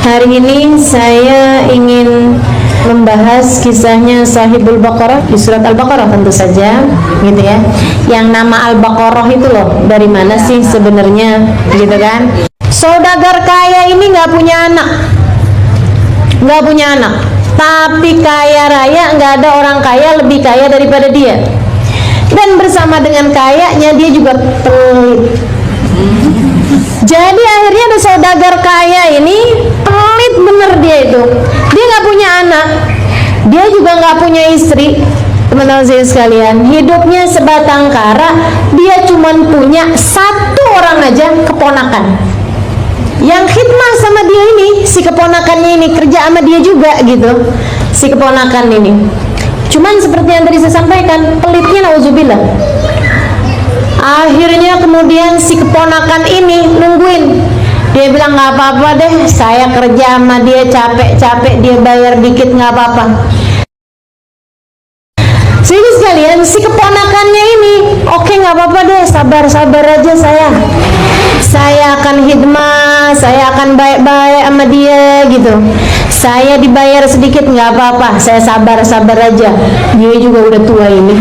Hari ini saya ingin membahas kisahnya Sahibul Baqarah di surat Al-Baqarah tentu saja, gitu ya. Yang nama Al-Baqarah itu loh, dari mana sih sebenarnya, gitu kan? Saudagar kaya ini nggak punya anak, tapi kaya raya, nggak ada orang kaya lebih kaya daripada dia. Dan bersama dengan kayanya dia juga pelit. Jadi akhirnya ada saudagar kaya ini pelit bener dia itu. Dia nggak punya anak, dia juga nggak punya istri. Teman-teman saya sekalian, hidupnya sebatang kara. Dia cuman punya satu orang aja, keponakan, yang khidmah sama dia ini. Si keponakannya ini kerja sama dia juga gitu, si keponakan ini. Cuman seperti yang tadi saya sampaikan, pelitnya nauzubillah. Akhirnya kemudian si keponakan ini nungguin. Dia bilang, nggak apa-apa deh, saya kerja sama dia capek-capek, dia bayar dikit nggak apa-apa. Jadi sekalian, si keponakannya ini, oke, nggak apa-apa deh, sabar-sabar aja saya akan khidmah, saya akan baik-baik sama dia gitu. Saya dibayar sedikit nggak apa-apa, saya sabar-sabar aja. Dia juga udah tua ini.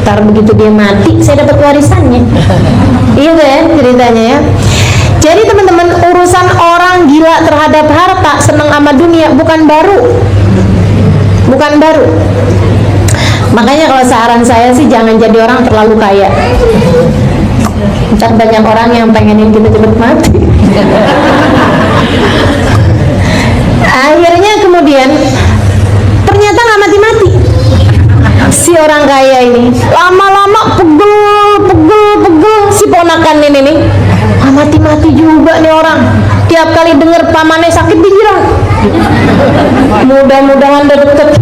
Ntar begitu dia mati, saya dapat warisannya. Iya kan ceritanya ya. Jadi teman-teman, urusan orang gila terhadap harta, senang sama dunia, bukan baru. Makanya kalau saran saya sih, jangan jadi orang terlalu kaya. Ntar banyak orang yang pengenin kita cepet mati. Akhirnya kemudian ternyata nggak mati-mati si orang kaya ini. Lama-lama pegel si ponakan ini nih. Mati-mati juga nih orang. Tiap kali dengar pamannya sakit dikira mudah-mudahan udah deket,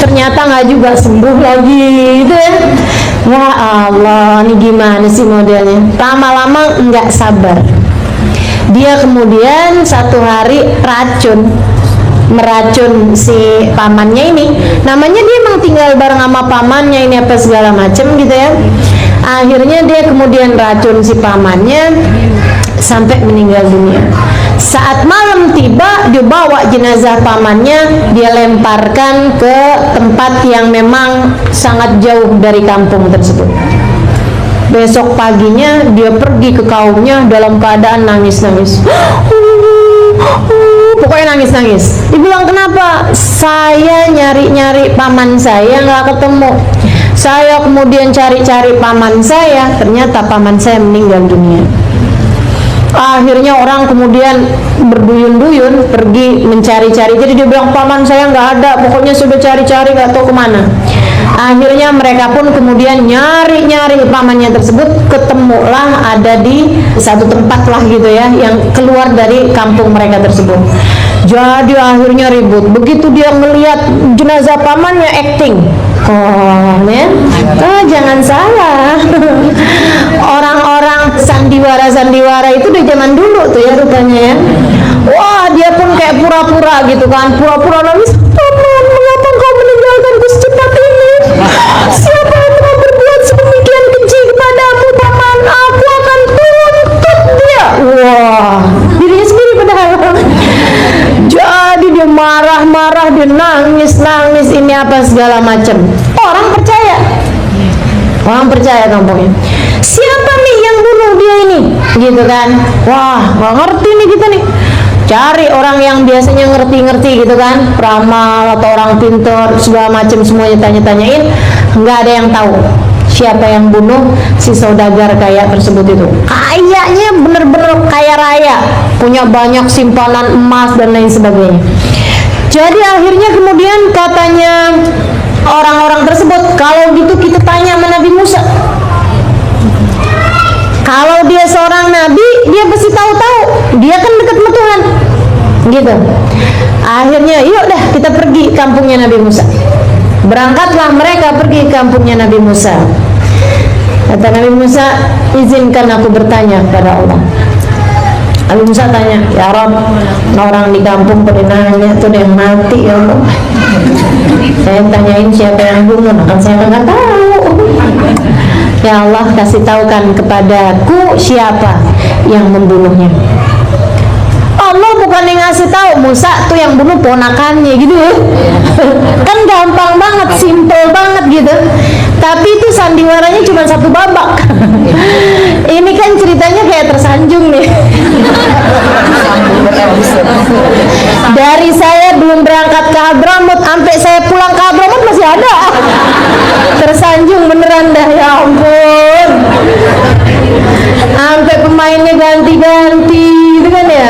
ternyata nggak juga sembuh lagi gitu ya. Ya Allah, ini gimana sih modelnya? Lama-lama nggak sabar, dia kemudian satu hari meracun si pamannya ini. Namanya dia emang tinggal bareng sama pamannya ini apa segala macem gitu ya. Akhirnya dia kemudian racun si pamannya sampai meninggal dunia. Saat malam tiba, dia bawa jenazah pamannya, dia lemparkan ke tempat yang memang sangat jauh dari kampung tersebut. Besok paginya dia pergi ke kaumnya dalam keadaan nangis-nangis. Pokoknya nangis-nangis. Dibilang, kenapa? Saya nyari-nyari paman saya nggak ketemu. Saya kemudian cari-cari paman saya, ternyata paman saya meninggal dunia. Akhirnya orang kemudian berduyun-duyun pergi mencari-cari. Jadi dia bilang, paman saya nggak ada, pokoknya sudah cari-cari nggak tahu kemana. Akhirnya mereka pun kemudian nyari-nyari pamannya tersebut, ketemulah ada di satu tempat lah gitu ya, yang keluar dari kampung mereka tersebut. Jadi akhirnya ribut. Begitu dia melihat jenazah pamannya, acting. Ya? Jangan salah. Orang-orang sandiwara itu udah zaman dulu tuh ya rupanya ya. Wah, dia pun kayak pura-pura gitu kan, pura-pura nangis. Paman, mengapa kau meninggalkanku secepat ini? Siapa yang telah berbuat sedemikian keji kepadamu, paman? Aku akan tuntut dia. Wah, dirinya sendiri padahal. Jadi dia marah-marah, dia nangis-nangis, ini apa segala macam. Orang percaya kampungnya. Siapa nih yang bunuh dia ini? Gitu kan. Wah, nggak ngerti nih kita nih. Cari orang yang biasanya ngerti-ngerti gitu kan, peramal atau orang pintar segala macam, semuanya tanya-tanyain. Nggak ada yang tahu siapa yang bunuh si saudagar kaya tersebut itu. Kayaknya bener-bener kaya raya, punya banyak simpanan emas dan lain sebagainya. Jadi akhirnya kemudian katanya orang-orang tersebut, kalau gitu kita tanya sama Nabi Musa. Kalau dia seorang nabi, dia pasti tahu-tahu, dia kan dekat sama Tuhan gitu. Akhirnya yuk dah kita pergi kampungnya Nabi Musa. Berangkatlah mereka pergi kampungnya Nabi Musa. Kata Nabi Musa, izinkan aku bertanya kepada Allah. Nabi Musa tanya, ya Rabb, orang di kampung pada nanya tuh yang mati ya Allah. Saya tanyain siapa yang bunuh, kan saya nggak tahu. Ya Allah, kasih tahukan kepadaku siapa yang membunuhnya. Allah bukan yang ngasih tahu Musa tuh yang bunuh ponakannya gitu ya. Kan gampang banget, simple banget gitu. Tapi itu sandiwaranya cuma satu babak. Ini kan ceritanya kayak tersanjung nih. Dari saya belum berangkat ke Hadramut sampai saya pulang ke Hadramut masih ada. Tersanjung beneran dah, ya ampun. Sampai pemainnya ganti-ganti gitu kan ya.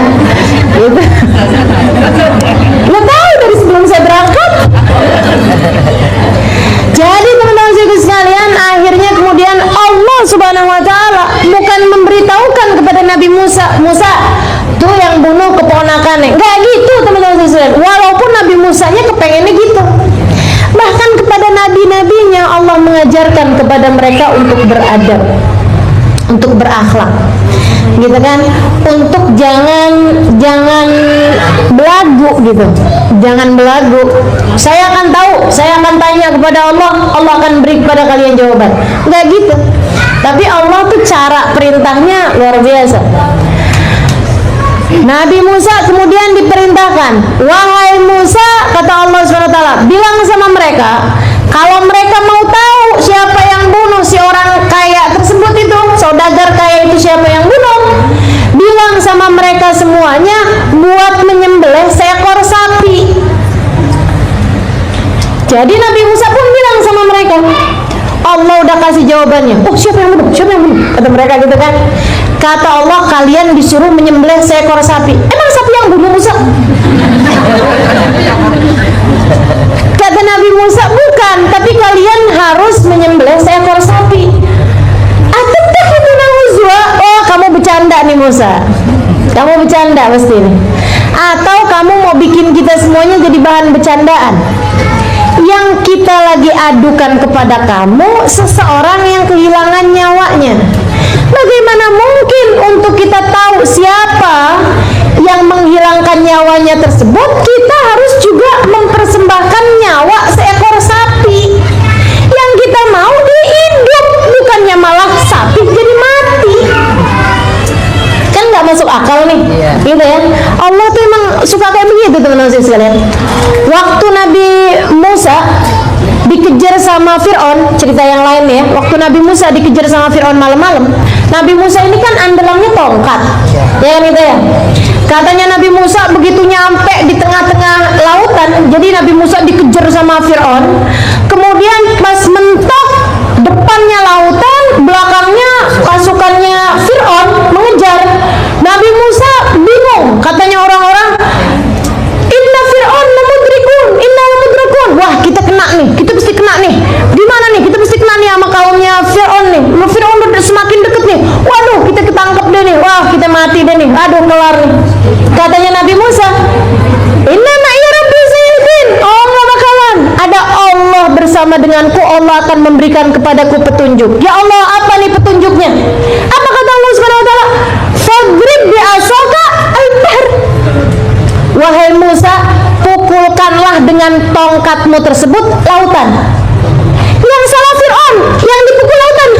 Gitu. Lo tahu dari sebelum saya berangkat. Jadi teman-teman sekalian, akhirnya kemudian Allah Subhanahu wa taala bukan memberitahukan kepada Nabi Musa, Musa tuh yang bunuh keponakannya. Enggak gitu teman-teman sekalian. Walaupun Nabi Musanya kepengennya gitu. Bahkan kepada nabi-nabinya Allah mengajarkan kepada mereka untuk beradab, untuk berakhlak, gitu kan, untuk jangan belagu gitu, jangan belagu. Saya akan tahu, saya akan tanya kepada Allah, Allah akan beri kepada kalian jawaban. Enggak gitu. Tapi Allah tuh cara perintahnya luar biasa. Nabi Musa kemudian diperintahkan, wahai Musa, kata Allah SWT, bilang sama mereka, kalau mereka mau tahu siapa yang bunuh si orang kaya tersebut itu, saudagar kaya itu siapa yang bunuh, bilang sama mereka semuanya buat menyembelih seekor sapi. Jadi Nabi Musa pun bilang sama mereka, Allah udah kasih jawabannya. Oh, siapa yang bunuh? Siapa yang bunuh? Kata mereka gitu kan. Kata Allah, kalian disuruh menyembelih seekor sapi. Emang sapi yang bunuh Musa? Kata Nabi Musa, bukan, tapi kalian harus menyembelih seekor sapi. Oh, kamu bercanda nih Musa. Kamu bercanda pasti nih. Atau kamu mau bikin kita semuanya jadi bahan bercandaan. Yang kita lagi adukan kepada kamu seseorang yang kehilangan nyawanya. Bagaimana mungkin untuk kita tahu siapa yang menghilangkan nyawanya tersebut, kita harus juga mempersembahkan nyawa seekor sapi. Yang kita mau dia hidup, bukannya malah sapi jadi mati. Kan nggak masuk akal nih, gitu ya. Allah tuh emang suka kayak begitu teman-teman sekalian. Waktu Nabi Musa dikejar sama Fir'aun, cerita yang lain ya. Waktu Nabi Musa dikejar sama Fir'aun malam-malam, Nabi Musa ini kan andalannya tongkat, ya kan itu ya. Katanya Nabi Musa begitu nyampe di tengah-tengah lautan, jadi Nabi Musa dikejar sama Fir'aun. Kemudian pas mentok depannya lautan, belakangnya pasukannya Fir'aun mengejar. Nabi Musa bingung, katanya orang-orang, inna Fir'aun lamudrikun, inna lamudrikun. Wah, kita kena nih, kita pasti kena nih. Di mana nih? Kita pasti kena nih sama kaumnya Fir'aun nih. Fir'aun udah semakin deket nih. Waduh, kita ketangkep deh nih. Wah, kita mati deh nih. Aduh, kelar nih. Katanya Nabi Musa, inna ma'iya rabbi sayyidin. Oh, nggak bakalan. Ada Allah bersama denganku. Allah akan memberikan kepadaku petunjuk. Ya Allah, apa nih petunjuknya? Apa kata Allah Subhanahu wa taala? Fadrib bi'asaka al-bahr. Wahai Musa, pukulkanlah dengan tongkatmu tersebut lautan. Yang salah Fir'aun, yang dipukul lautan.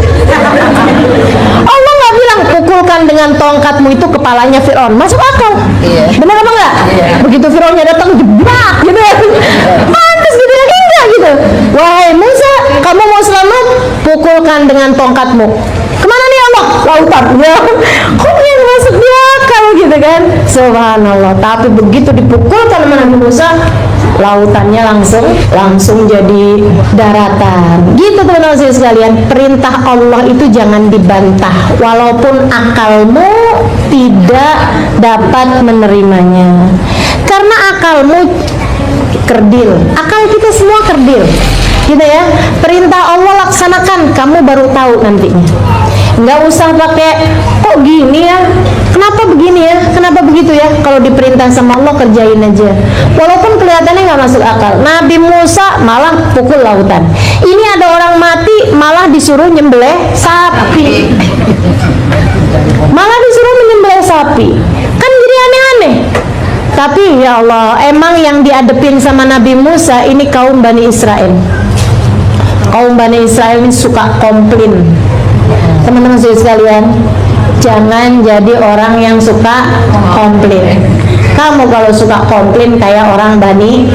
Allah nggak bilang pukulkan dengan tongkatmu itu kepalanya Fir'aun. Masuk akal? Iya. Benar apa enggak? Iya. Begitu Fir'aunnya datang jebak gitu ya. Pantas gitu ya, enggak gitu. Wahai Musa, kamu mau selamat, pukulkan dengan tongkatmu. Kemana nih Allah? Lautan. Ya. Kok yang masuk di akal gitu kan? Subhanallah. Tapi begitu dipukulkan sama Nabi Musa, lautannya langsung jadi daratan. Gitu teman-teman sekalian, perintah Allah itu jangan dibantah walaupun akalmu tidak dapat menerimanya. Karena akalmu kerdil, akal kita semua kerdil, gitu ya. Perintah Allah laksanakan, kamu baru tahu nantinya. Nggak usah pakai kok gini ya, kenapa begini ya, kenapa begitu ya. Kalau diperintah sama Allah kerjain aja, walaupun kelihatannya nggak masuk akal. Nabi Musa malah pukul lautan. Ini ada orang mati malah disuruh nyembelih sapi, malah disuruh menyembelih sapi, kan jadi aneh-aneh. Tapi ya Allah, emang yang diadepin sama Nabi Musa ini kaum Bani Israel. Kaum Bani Israel ini suka komplain. Teman-teman sekalian, jangan jadi orang yang suka komplain. Kamu kalau suka komplain kayak orang Bani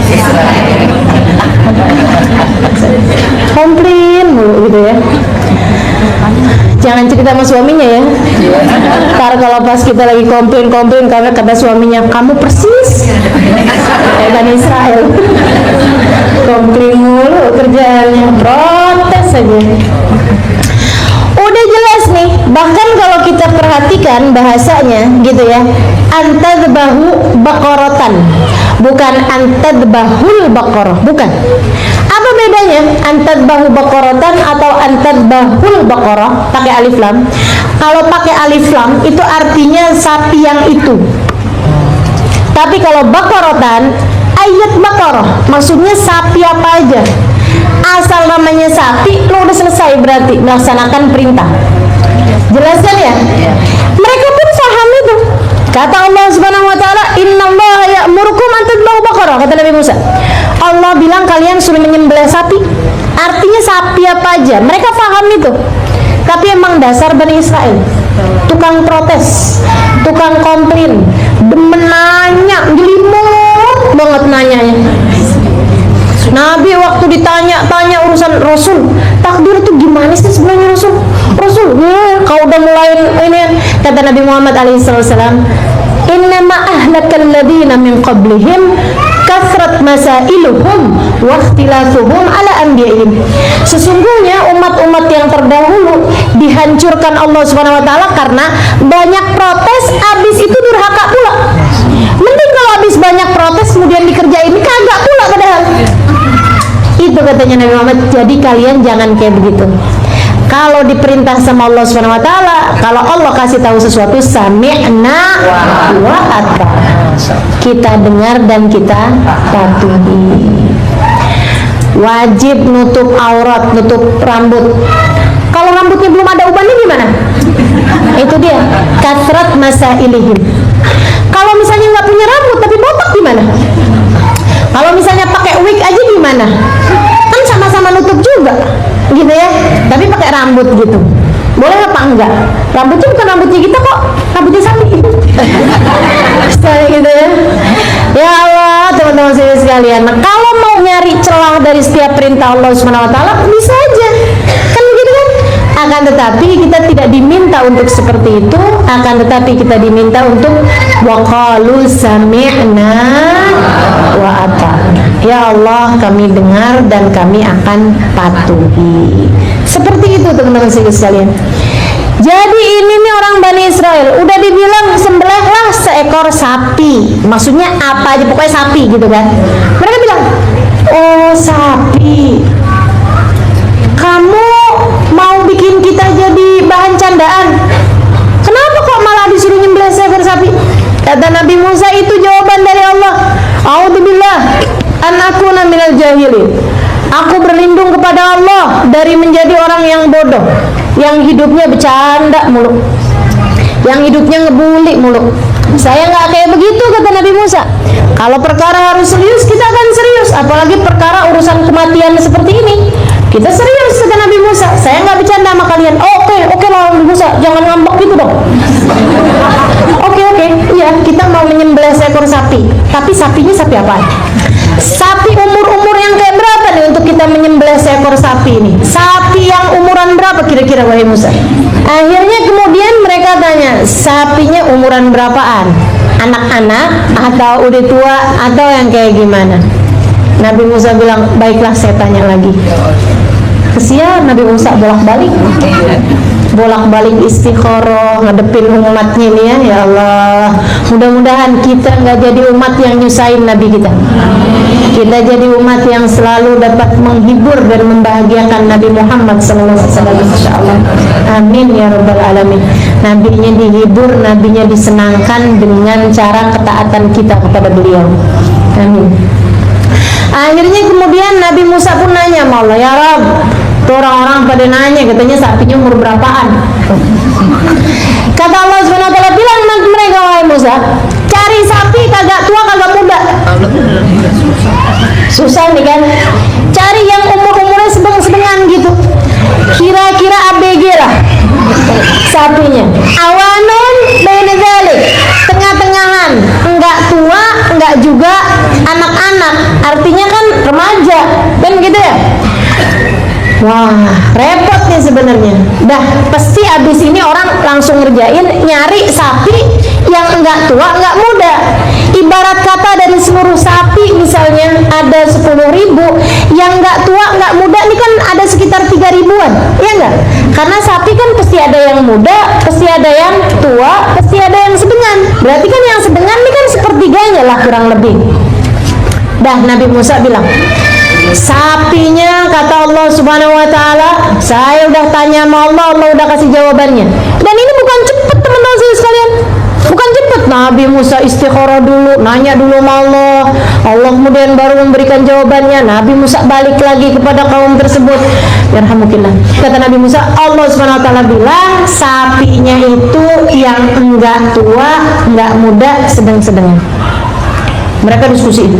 komplain mulu gitu ya. Jangan cerita sama suaminya ya. Karena kalau pas kita lagi komplain karena kata suaminya, kamu persis kayak Bani Israel. Komplain mulu kerjaannya, protes aja. Udah jelas nih, bahkan kalau kita perhatikan bahasanya gitu ya, antadbahu baqaratan, bukan antadbahul baqarah, bukan. Apa bedanya antadbahu baqaratan atau antadbahul baqarah pakai alif lam? Kalau pakai alif lam itu artinya sapi yang itu. Tapi kalau baqaratan ayat baqarah, maksudnya sapi apa aja. Asal namanya sapi, lo udah selesai berarti melaksanakan perintah. Jelas kan ya? Mereka pun paham itu. Kata Allah Subhanahu wa taala, "Innallaha ya'murukum an tadhbahu baqarah," kata Nabi Musa. Allah bilang kalian suruh menyembelih sapi. Artinya sapi apa aja. Mereka paham itu. Tapi emang dasar Bani Israel, tukang protes, tukang komplain, demen nanya, gelimut banget nanyanya. Nabi waktu ditanya-tanya urusan Rasul, takdir itu gimana sih sebenarnya Rasul? Kau udah mulai ini. Kata Nabi Muhammad alaihissalam, "Innama ahlakal ladina min qablihim kasrat masailuhum wa ikhtilafuhum ala anbiya'ihim." Sesungguhnya umat-umat yang terdahulu dihancurkan Allah Subhanahu wa taala karena banyak protes, habis itu durhaka pula. Mending kalau habis banyak protes kemudian dikerjain, kagak pula padahal. Itu katanya Nabi Muhammad. Jadi kalian jangan kayak begitu. Kalau diperintah sama Allah Subhanahu wa taala, kalau Allah kasih tahu sesuatu, sami'na wa ata'na. Kita dengar dan kita patuhi. Wajib nutup aurat, nutup rambut. Kalau rambutnya belum ada ubannya gimana? Itu dia, kasrat masailihim. Kalau misalnya nggak punya rambut tapi botak gimana? Kalau misalnya pakai wig aja gimana? Kan sama-sama nutup juga, gitu ya. Tapi pakai rambut gitu, boleh apa enggak? Rambutnya bukan rambutnya kita kok, rambutnya sapi. Gitu ya. Ya Allah, teman-teman sekalian. Nah, kalau mau nyari celah dari setiap perintah Allah Subhanahu wa taala, bisa aja. Kan begitu kan? Akan tetapi kita tidak diminta untuk seperti itu, akan tetapi kita diminta untuk waqalu sami'na wa ata'na. Ya Allah, kami dengar dan kami akan patuhi. Seperti itu teman-teman sekalian. Jadi ini nih orang Bani Israel udah dibilang sembelihlah seekor sapi. Maksudnya apa aja, pokoknya sapi gitu kan. Mereka bilang, "Oh, sapi. Kamu mau bikin kita jadi bahan candaan? Kenapa kok malah disuruh nyembelih seekor sapi?" Kata Nabi Musa, itu jawaban dari Allah. "A'udzubillah an akuna minal jahilin." Aku berlindung kepada Allah dari menjadi orang yang bodoh, yang hidupnya bercanda mulu, yang hidupnya ngebully mulu. Saya nggak kayak begitu, kata Nabi Musa. Kalau perkara harus serius, kita akan serius. Apalagi perkara urusan kematian seperti ini, kita serius, kata Nabi Musa. Saya nggak bercanda sama kalian. Oh, oke lah Nabi Musa, jangan ngambek gitu dong. Oke, iya, kita mau menyembelih seekor sapi. Tapi sapinya sapi apa? Sapi umur-umur yang kayak berapa nih untuk kita menyembelih seekor sapi ini? Sapi yang umuran berapa kira-kira wahai Musa? Akhirnya kemudian mereka tanya, sapinya umuran berapaan? Anak-anak atau udah tua atau yang kayak gimana? Nabi Musa bilang, baiklah saya tanya lagi. Kesian Nabi Musa bolak-balik istikharah ngadepin umatnya ini ya. Ya Allah, mudah-mudahan kita nggak jadi umat yang nyusahin Nabi kita. Kita jadi umat yang selalu dapat menghibur dan membahagiakan Nabi Muhammad SAW, insyaallah. Amin ya rabbal alamin. Nabinya dihibur, nabinya disenangkan dengan cara ketaatan kita kepada beliau. Amin. Akhirnya kemudian Nabi Musa pun nanya sama Allah, ya Rabb, orang-orang pada nanya, katanya sapinya umur berapaan? Kata Allah Subhanahu wa taala, bilang mereka, wahai Musa, cari sapi kagak tua kagak muda. Susah nih kan? Cari yang umur-umurnya sedang-sedengan gitu. Kira-kira ABG lah sapinya. Awanun baina dzalik, tengah-tengahan, enggak tua juga anak-anak, artinya kan remaja, kan gitu ya. Wah, repot nih sebenarnya. Dah pasti abis ini orang langsung ngerjain nyari sapi yang enggak tua, enggak muda. Ibarat kata dari seluruh sapi misalnya ada 10.000, yang enggak tua, enggak muda ini kan ada sekitar 3.000-an, ya enggak? Karena sapi kan pasti ada yang muda, pasti ada yang tua, pasti ada yang sedengan. Berarti kan yang sedengan ini kan sepertiganya lah kurang lebih. Dah Nabi Musa bilang, sapinya kata Allah Subhanahu wa taala, saya udah tanya sama Allah, Allah udah kasih jawabannya. Dan ini bukan cepet teman-teman sekalian. Bukan cepet. Nabi Musa istikharah dulu, nanya dulu sama Allah. Allah kemudian baru memberikan jawabannya. Nabi Musa balik lagi kepada kaum tersebut. Yarhamukillah. Kata Nabi Musa, Allah Subhanahu wa taala bilang, sapinya itu yang enggak tua, enggak muda, sedang-sedang. Mereka diskusi itu.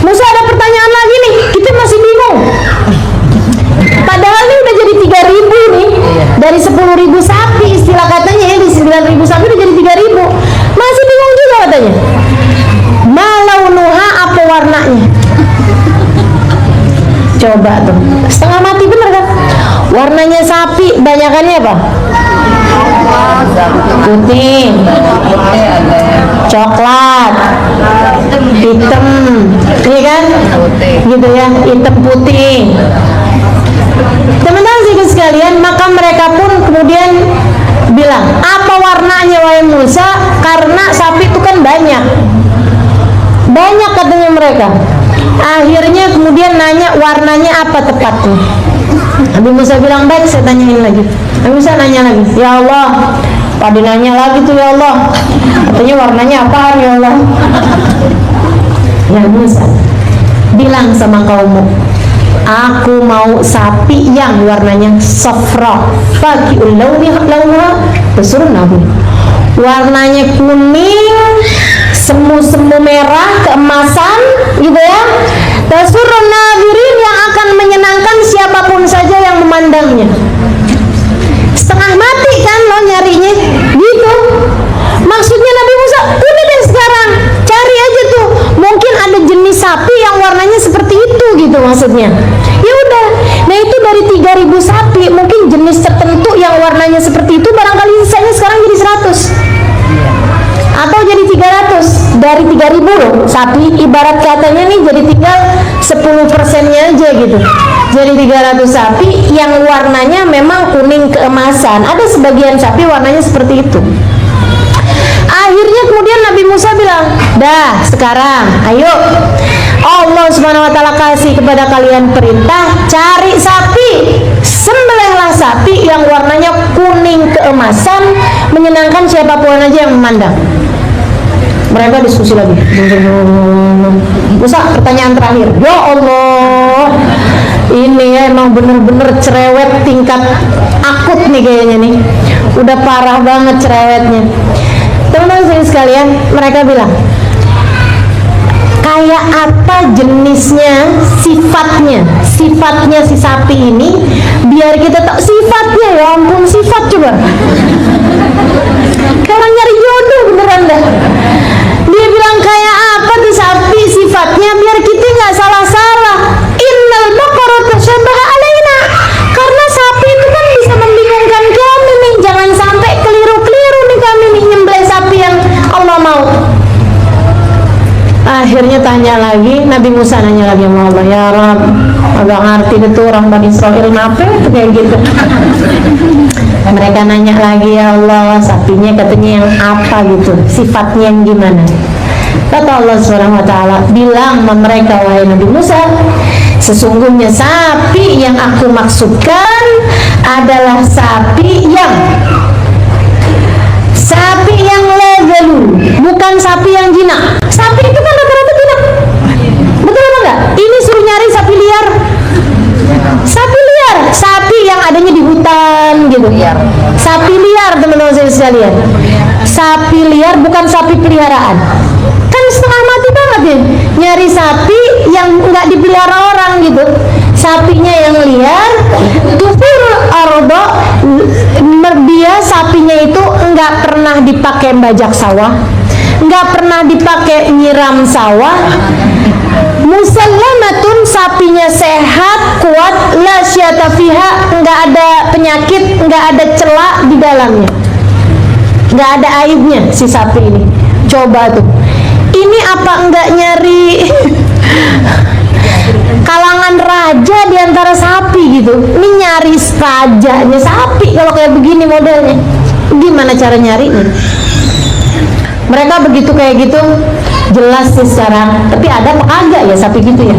Musa ada pertanyaan lagi nih, kita masih bingung. Padahal ini udah jadi 3.000 nih. Dari 10.000 sapi istilah katanya ya, di 9.000 sapi udah jadi 3.000. Masih bingung juga katanya. Malaunuha, apa warnanya? Coba tuh, setengah mati bener kan? Warnanya sapi banyakannya apa? Putih, coklat, hitam, iya kan? Gitu ya, hitam putih. Teman-teman sekalian, maka mereka pun kemudian bilang, apa warnanya wahai Musa? Karena sapi itu kan banyak katanya mereka. Akhirnya kemudian nanya warnanya apa tepatnya. Nabi Musa bilang, baik saya tanyain lagi. Nabi Musa nanya lagi, ya Allah, pada nanya lagi tuh ya Allah, katanya warnanya apa ya Allah. Ya Musa, bilang sama kaummu, aku mau sapi yang warnanya safra, faqi'ul launha, tasurnahu. Warnanya kuning, semu-semu merah, keemasan, gitu ya. Tasurun nadirin, yang akan menyenangkan siapapun saja yang memandangnya. Setengah mati kan lo nyarinya, gitu. Maksudnya Nabi Musa, udah deh sekarang cari aja tuh, mungkin ada jenis sapi yang warnanya seperti itu gitu maksudnya. Ya udah, nah itu dari 3.000 sapi mungkin jenis tertentu yang warnanya seperti itu, barangkali sisanya sekarang jadi 100 atau jadi 300 dari 3.000 loh sapi, ibarat katanya nih jadi tinggal 10%-nya aja gitu. Jadi 300 sapi yang warnanya memang kuning keemasan, ada sebagian sapi warnanya seperti itu. Akhirnya kemudian Nabi Musa bilang, dah sekarang ayo, Allah Subhanahu wa taala kasih kepada kalian perintah, cari sapi, sembelihlah sapi yang warnanya kuning keemasan, menyenangkan siapapun aja yang memandang. Mereka diskusi lagi. Musa, pertanyaan terakhir, ya Allah, ini ya emang bener-bener cerewet tingkat akut nih kayaknya nih, udah parah banget cerewetnya. Teman-teman sekalian, mereka bilang, kayak apa jenisnya, sifatnya si sapi ini, biar kita tahu sifatnya. Ya ampun, sifat coba. Orang nyari jodoh beneran dah. Dia bilang kayak apa tuh sapi sifatnya, biar kita nggak salah-salah. Innal baqara tasyabaha alaina. Karena sapi itu kan bisa membingungkan kami nih. Jangan sampai keliru-keliru nih kami nih nyembelih sapi yang Allah mau. Akhirnya tanya lagi, Nabi Musa nanya lagi sama Allah, ya Rabb, agak ngerti itu orang Bani Israel ngapain itu kayak gitu. Mereka nanya lagi, ya Allah, sapinya katanya yang apa gitu, sifatnya yang gimana. Kata Allah Subhanahu wa taala, bilang sama mereka, wahai Nabi Musa, sesungguhnya sapi yang aku maksudkan adalah sapi yang legalu, bukan sapi yang jinak. Sapi itu kan rata-rata jinak, betul apa enggak? Ini suruh nyari sapi liar, sapi yang adanya di hutan gitu. Sapi liar, teman-teman sekalian, sapi liar bukan sapi peliharaan. Kan setengah mati banget ya nyari sapi yang nggak dipelihara orang gitu. Sapinya yang liar, tufir ardo, dia sapinya itu nggak pernah dipakai bajak sawah, nggak pernah dipakai nyiram sawah. Musallamatun, sapinya sehat, kuat, la syata fiha, nggak ada penyakit, nggak ada celak di dalamnya, nggak ada aibnya si sapi ini. Coba tuh, ini apa enggak nyari kalangan raja di antara sapi gitu? Ini nyari rajanya sapi kalau kayak begini modelnya. Gimana cara nyarinya? Mereka begitu kayak gitu, jelas sih sekarang. Tapi ada apa kagak ya sapi gitu ya?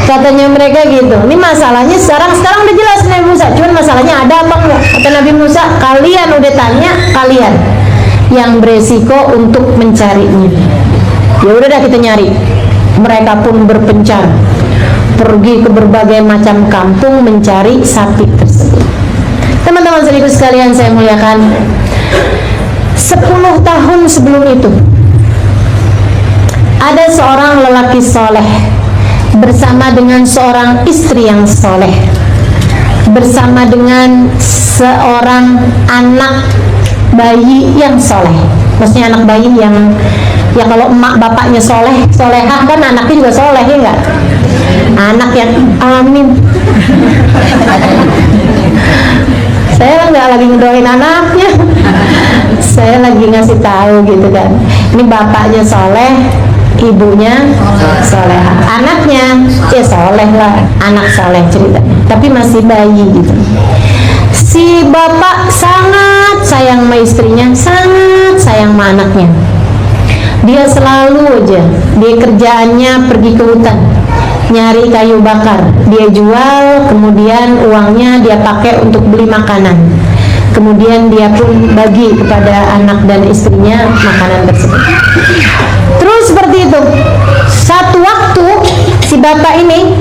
Katanya mereka gitu. Ini masalahnya sekarang udah jelas Nabi Musa. Cuman masalahnya ada apa enggak? Kata Nabi Musa, kalian udah tanya, kalian yang beresiko untuk mencarinya. Ya udah dah kita nyari. Mereka pun berpencar, pergi ke berbagai macam kampung mencari sapi tersebut. Teman-teman sekaligus sekalian saya muliakan, 10 tahun sebelum itu ada seorang lelaki soleh bersama dengan seorang istri yang soleh, bersama dengan seorang anak bayi yang soleh. Maksudnya anak bayi yang ya kalau emak bapaknya soleh, solehah kan anaknya juga soleh, ya enggak? Anak yang amin. Saya nggak lagi ngedoain anaknya, saya lagi ngasih tahu gitu kan. Ini bapaknya soleh, ibunya soleh, anaknya ya soleh lah, anak soleh ceritanya, tapi masih bayi gitu. Si bapak sangat sayang sama istrinya, sangat sayang sama anaknya. Dia selalu aja, dia kerjaannya pergi ke hutan nyari kayu bakar, dia jual, kemudian uangnya dia pakai untuk beli makanan, kemudian dia pun bagi kepada anak dan istrinya makanan tersebut. Terus seperti itu. Satu waktu si bapak ini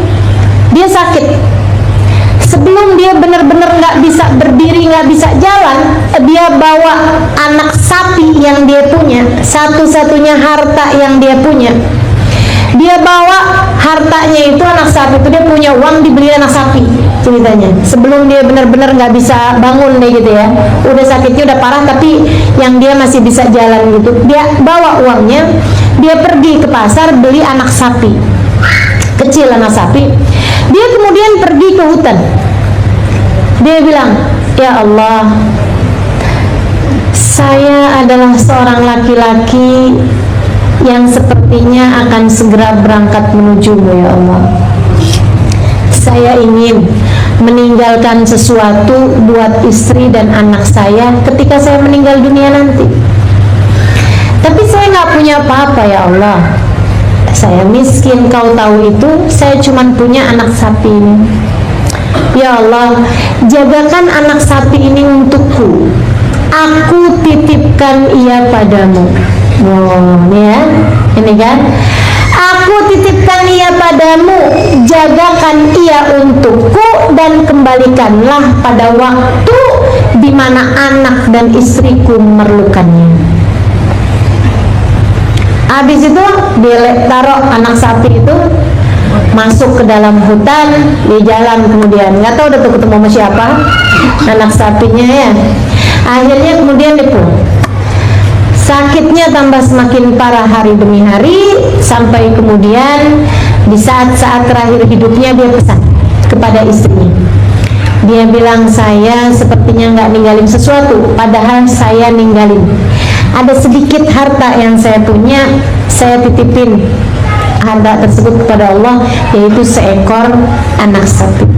dia sakit. Sebelum dia benar-benar nggak bisa berdiri, nggak bisa jalan, dia bawa anak sapi yang dia punya, satu-satunya harta yang dia punya. Dia bawa hartanya itu, anak sapi itu, dia punya uang dibeli anak sapi ceritanya. Sebelum dia benar-benar nggak bisa bangun deh gitu ya, udah sakitnya udah parah tapi yang dia masih bisa jalan gitu. Dia bawa uangnya, dia pergi ke pasar beli anak sapi kecil, anak sapi. Dia kemudian pergi ke hutan. Dia bilang, ya Allah, saya adalah seorang laki-laki yang sepertinya akan segera berangkat menuju-Mu, ya Allah. Saya ingin meninggalkan sesuatu buat istri dan anak saya ketika saya meninggal dunia nanti. Tapi saya nggak punya apa-apa, ya Allah. Saya miskin, Kau tahu itu. Saya cuma punya anak sapi ini. Ya Allah, jagakan anak sapi ini untukku. Aku titipkan ia padamu. Oh, ya, ini kan, aku titipkan ia padamu, jagakan ia untukku dan kembalikanlah pada waktu di mana anak dan istriku memerlukannya. Habis itu dia taruh anak sapi itu, masuk ke dalam hutan, di jalan kemudian nggak tahu udah tuh ketemu sama siapa anak sapinya ya. Akhirnya kemudian dia pulang. Sakitnya tambah semakin parah hari demi hari, sampai kemudian di saat-saat terakhir hidupnya dia pesan kepada istrinya. Dia bilang, saya sepertinya nggak ninggalin sesuatu, padahal saya ninggalin. Ada sedikit harta yang saya punya, saya titipin harta tersebut kepada Allah, yaitu seekor anak sapi.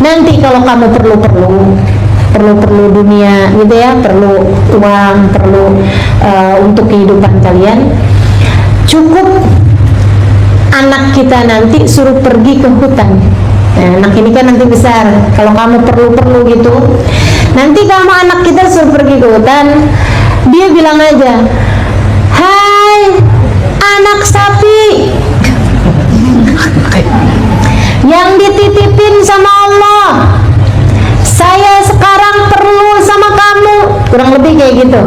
Nanti kalau kamu perlu dunia gitu ya, perlu uang, perlu untuk kehidupan kalian, cukup anak kita nanti suruh pergi ke hutan. Nah, anak ini kan nanti besar, kalau kamu perlu gitu, nanti kamu anak kita suruh pergi ke hutan, dia bilang aja, hai anak sapi yang dititipin sama Allah, saya sekarang perlu sama kamu, kurang lebih kayak gitu.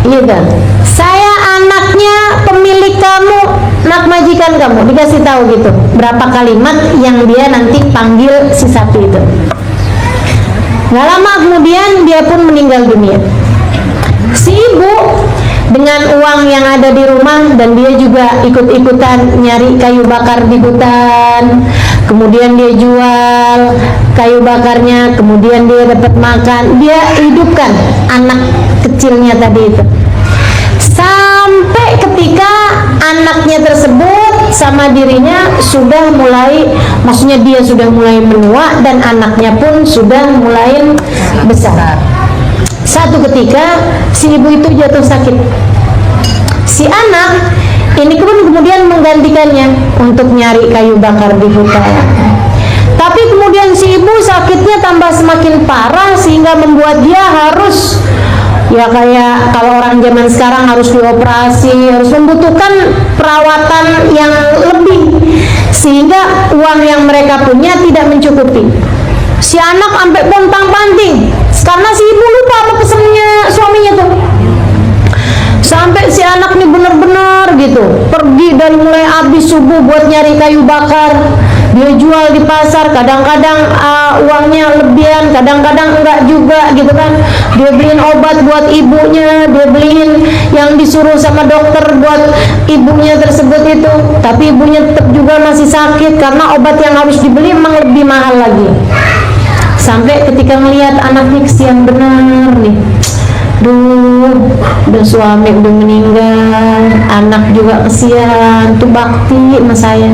Gitu. Saya anaknya pemilik kamu, anak majikan kamu, dikasih tahu gitu. Berapa kalimat yang dia nanti panggil si sapi itu. Nggak lama kemudian dia pun meninggal dunia. Si ibu dengan uang yang ada di rumah, dan dia juga ikut-ikutan nyari kayu bakar di hutan, kemudian dia jual kayu bakarnya, kemudian dia dapat makan, dia hidupkan anak kecilnya tadi itu. Sampai ketika anaknya tersebut sama dirinya sudah mulai, maksudnya dia sudah mulai menua dan anaknya pun sudah mulai besar. Satu ketika si ibu itu jatuh sakit. Si anak ini pun kemudian menggantikannya untuk nyari kayu bakar di hutan. Tapi kemudian si ibu sakitnya tambah semakin parah sehingga membuat dia harus, ya kayak kalau orang zaman sekarang harus dioperasi, harus membutuhkan perawatan yang lebih, sehingga uang yang mereka punya tidak mencukupi. Si anak sampai pontang-panting karena si ibu lupa apa pesannya suaminya tuh. Sampai si anak nih bener-bener gitu pergi dari mulai habis subuh buat nyari kayu bakar, dia jual di pasar, kadang-kadang uangnya lebihan, kadang-kadang enggak juga gitu kan. Dia beliin obat buat ibunya, dia beliin yang disuruh sama dokter buat ibunya tersebut itu, tapi ibunya tetap juga masih sakit karena obat yang harus dibeli memang lebih mahal lagi. Sampai ketika melihat anaknya kesian benar nih, udah suami udah meninggal, anak juga kesian, tuh bakti sama saya,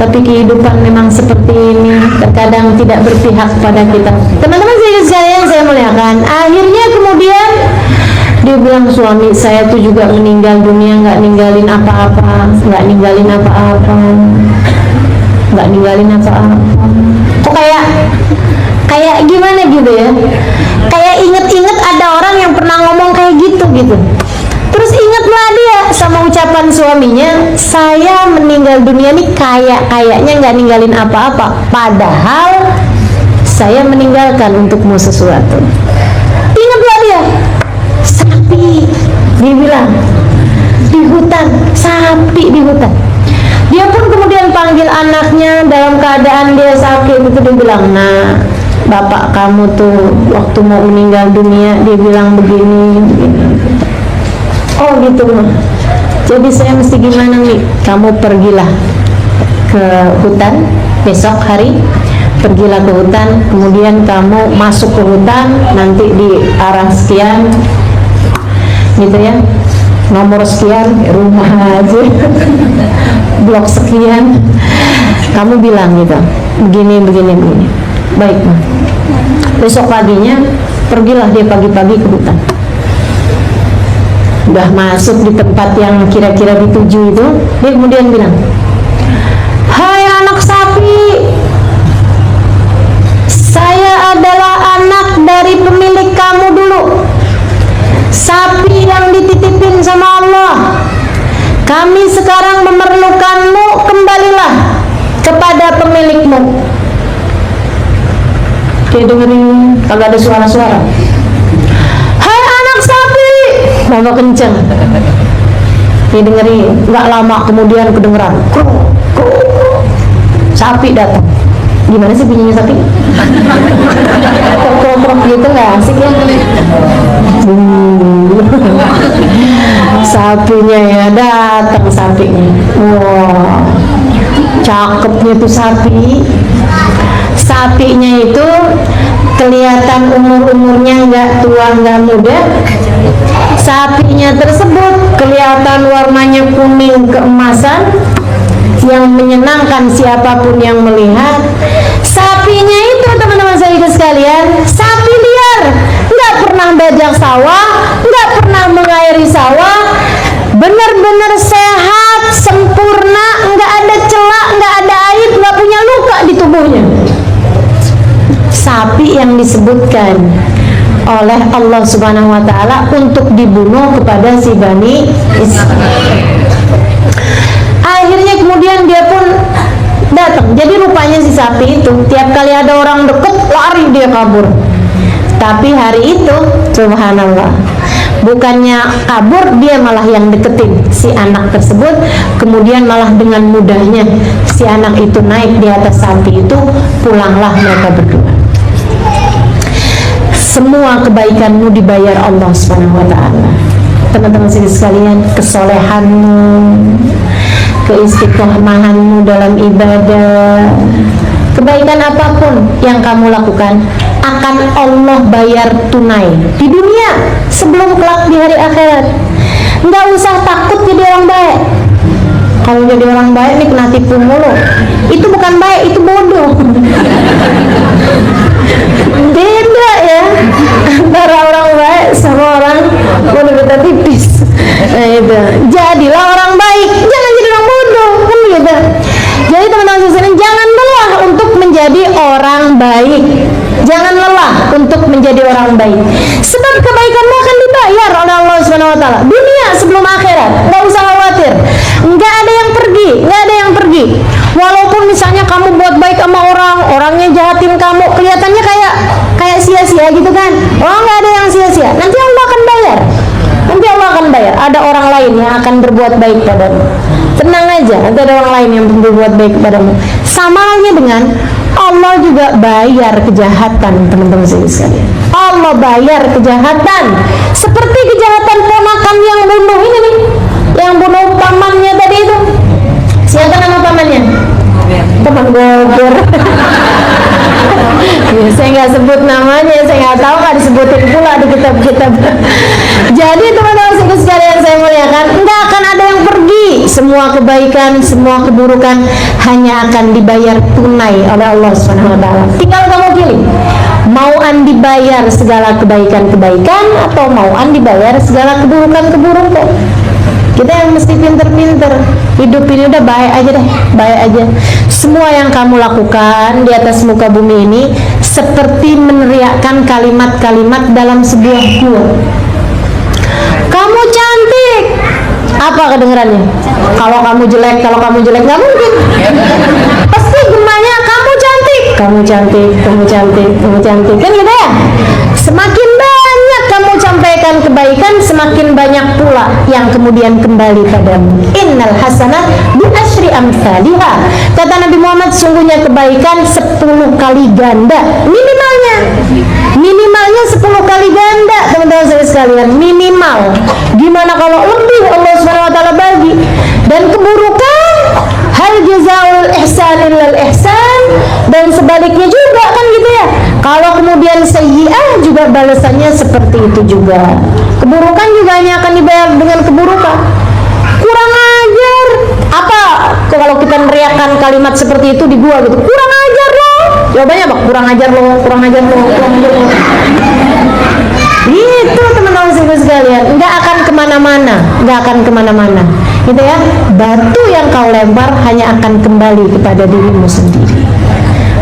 tapi kehidupan memang seperti ini, terkadang tidak berpihak pada kita. Teman-teman sekalian saya muliakan, akhirnya kemudian dia bilang, suami saya tuh juga meninggal dunia, nggak ninggalin apa-apa, nggak ninggalin apa-apa, nggak ninggalin apa-apa. Kok kayak gimana gitu ya, kayak inget-inget ada orang yang pernah ngomong kayak gitu. Terus ingatlah dia sama ucapan suaminya, saya meninggal dunia nih kayaknya nggak ninggalin apa-apa, padahal saya meninggalkan untukmu sesuatu. Ingatlah dia, sapi, dia bilang di hutan, sapi di hutan. Dia pun kemudian panggil anaknya dalam keadaan dia sakit itu, dia bilang, nah bapak kamu tuh waktu mau meninggal dunia dia bilang begini. Oh gitu mah. Jadi saya mesti gimana nih? Kamu pergilah ke hutan besok hari, pergilah ke hutan, kemudian kamu masuk ke hutan, nanti di arah sekian gitu ya, nomor sekian, rumah aja blok sekian, kamu bilang gitu, begini. Baik mah. Besok paginya pergilah dia pagi-pagi ke hutan. Udah masuk di tempat yang kira-kira dituju itu, dia kemudian bilang, hai anak sapi, saya adalah anak dari pemilik kamu dulu, sapi yang dititipin sama Allah. Kami sekarang memerlukanmu, kembalilah kepada pemilikmu. Dia dengerin, kagak ada suara-suara. Hai anak sapi, mama kenceng. Dia dengerin, nggak lama kemudian kedengeran, sapi datang. Gimana sih bunyinya sapi? Krok gitu, nggak asik ya? Sapinya ya datang, sapinya. Wow, cakepnya tuh sapi. Sapinya itu kelihatan umurnya nggak tua nggak muda. Sapinya tersebut kelihatan warnanya kuning keemasan yang menyenangkan siapapun yang melihat. Sapinya itu teman-teman saya sekalian, sapi liar, nggak pernah bajak sawah, nggak pernah mengairi sawah, benar-benar sehat, sempurna, nggak ada celah, nggak ada aib, nggak punya luka di tubuhnya. Sapi yang disebutkan oleh Allah Subhanahu wa Ta'ala untuk dibunuh kepada si Bani Israil. Akhirnya kemudian dia pun datang. Jadi rupanya si sapi itu tiap kali ada orang deket, lari dia kabur. Tapi hari itu subhanallah, bukannya kabur, dia malah yang deketin si anak tersebut. Kemudian malah dengan mudahnya si anak itu naik di atas sapi itu, pulanglah mereka berdua. semua kebaikanmu dibayar Allah Subhanahu wa taala. Teman-teman sekalian, kesolehanmu, keistiqomahanmu dalam ibadah, kebaikan apapun yang kamu lakukan akan Allah bayar tunai di dunia sebelum kelak di hari akhirat. Nggak usah takut jadi orang baik. Kalau jadi orang baik nih kena tipu mulu. Itu bukan baik, itu bodoh. Beda ya antara orang baik sama orang bodoh, beda tipis. Nah, itu. Jadilah orang baik, jangan jadi orang bodoh, kan gitu. Jadi teman-teman sekalian, jangan lelah untuk menjadi orang baik. Jangan lelah untuk menjadi orang baik. Sebab kebaikanmu akan dibayar oleh Allah Subhanahu wa taala. Dunia sebelum akhirat. Enggak usah khawatir. Enggak ada yang pergi, enggak ada yang pergi. Walaupun misalnya kamu buat baik sama orang, orangnya jahatin kamu, kelihatannya kayak sia-sia gitu kan. Oh, enggak ada yang sia-sia. Nanti Allah akan bayar. Nanti Allah akan bayar. Ada orang lain yang akan berbuat baik padamu. Tenang aja, nanti ada orang lain yang berbuat baik padamu. Sama halnya dengan Allah juga bayar kejahatan, teman-teman sekalian. Allah bayar kejahatan. Seperti kejahatan ponakan yang bunuh ini nih, yang bunuh pamannya tadi itu. Siapa nama pamannya? Teman Bogor. Ya, saya nggak sebut namanya, saya nggak tahu, nggak disebutin pula di kitab-kitab. Jadi teman-teman sekalian saya muliakan, nggak akan ada yang pergi. Semua kebaikan, semua keburukan hanya akan dibayar tunai oleh Allah Subhanahu wa taala. Tinggal kamu pilih, mauan dibayar segala kebaikan-kebaikan atau mauan dibayar segala keburukan-keburukan. Kita yang mesti pinter-pinter. Hidup ini udah baik aja deh, baik aja. Semua yang kamu lakukan di atas muka bumi ini seperti meneriakkan kalimat-kalimat dalam sebuah gua. Kamu cantik. Apa kedengarannya? Kalau kamu jelek nggak mungkin. Pasti gemanya kamu cantik, kamu cantik, kamu cantik, kamu cantik. Kan gitu ya? Semakin banyak kamu sampaikan kebaikan, semakin banyak pula yang kemudian kembali padamu. Innal hasanat bi asyri amsalihha. Kata Nabi Muhammad, sungguhnya kebaikan 10 kali ganda minimalnya. Minimalnya 10 kali ganda, teman-teman sekalian, minimal. Gimana kalau lebih Allah Subhanahu wa taala bagi? Dan keburukan, hal jazaul ihsan illal ihsan, dan sebaliknya juga kan gitu ya. Kalau kemudian sayyi'ah juga balasannya seperti itu juga. Keburukan juga hanya akan dibayar dengan keburukan. Kurang ajar. Apa kalau kita meneriakkan kalimat seperti itu di gua gitu? Kurang ajar lo. Jawabannya apa? Kurang ajar lo, kurang ajar lo, kurang ajar lo. Itu teman-teman sekalian, nggak akan kemana-mana, nggak akan kemana-mana. Gitu ya. Batu yang kau lempar hanya akan kembali kepada dirimu sendiri.